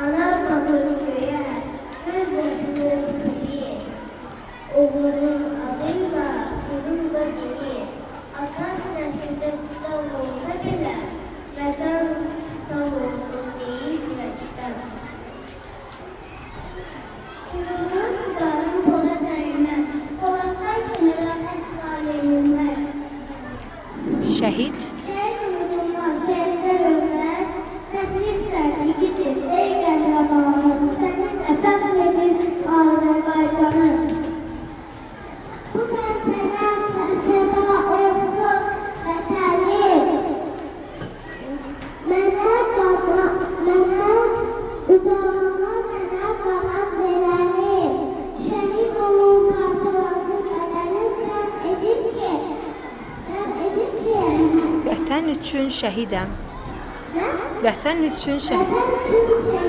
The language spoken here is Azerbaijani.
Ana kapır köye, göz yaşını sileyim. Oğlunun adıyla gururla dinleyim. Atas nesilde kutlak olsa bile, vətən sağ olsun deyib vəcdən. Kırılır kudarın poda zəynlər, solaklar kenara əsraleyinlər. Şəhid. Şəhid unutulmaz, şəhidlər ölməz, təqdir sərdigidir, ey qəhrəmanım, sənin əfəq edir Azərbaycanın. Bu sənə fəda olsun vətənim. Mənə ucalmalar, mənə qanat verənim. Şəhid olun parçalansın bədənim, fərq edir ki, Vətən üçün şəhidəm. nə? Vətən üçün şəhid. Vətən üçün